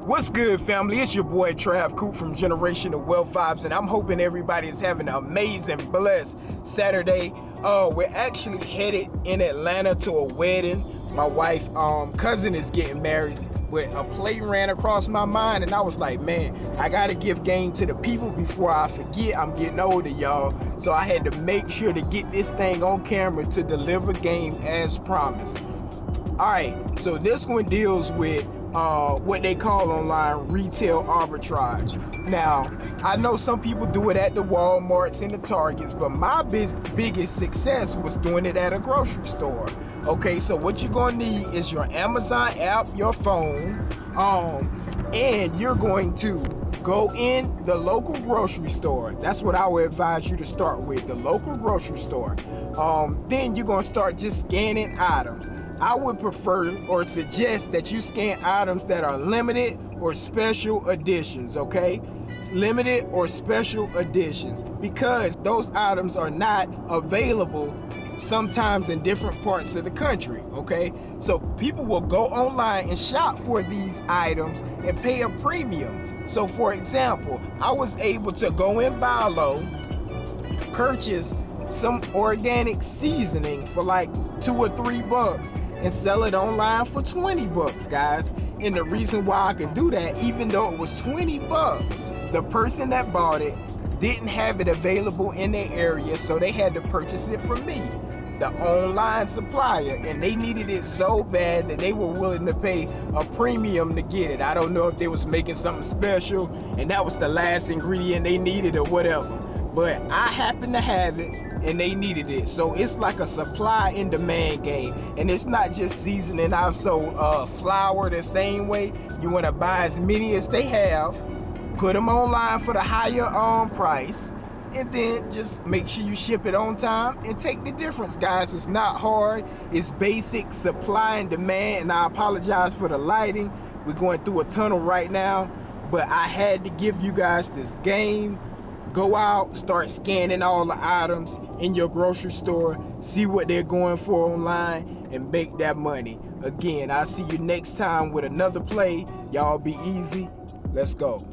What's good, family? It's your boy Trav Coop from Generational Wealth Vibes, and I'm hoping everybody is having an amazing, blessed Saturday. We're actually headed in Atlanta to a wedding. My wife cousin is getting married, but a play ran across my mind, and I was like, man, I gotta give game to the people before I forget. I'm getting older, y'all, so I had to make sure to get this thing on camera to deliver game as promised. All right, so this one deals with what they call online retail arbitrage. Now, I know some people do it at the Walmarts and the Targets, but my biggest success was doing it at a grocery store. Okay, so what you're gonna need is your Amazon app, your phone, and you're going to go in the local grocery store. That's what I would advise you to start with, the local grocery store. Then you're gonna start just scanning items. I would prefer or suggest that you scan items that are limited or special editions, okay? Limited or special editions, because those items are not available sometimes in different parts of the country, okay? So people will go online and shop for these items and pay a premium. So for example, I was able to go in buy low, purchase some organic seasoning for like $2 or $3 and sell it online for $20, guys. And the reason why I can do that, even though it was $20, the person that bought it didn't have it available in their area, so they had to purchase it from me, the online supplier, and they needed it so bad that they were willing to pay a premium to get it. I don't know if they was making something special and that was the last ingredient they needed or whatever, but I happened to have it and they needed it. So it's like a supply and demand game, and it's not just seasoning. I've sold flour the same way. You want to buy as many as they have, put them online for the higher price, and then just make sure you ship it on time and take the difference, guys. It's not hard. It's basic supply and demand, and I apologize for the lighting. We're going through a tunnel right now, but I had to give you guys this game. Go out, start scanning all the items in your grocery store, see what they're going for online, and make that money. Again, I'll see you next time with another play. Y'all be easy. Let's go.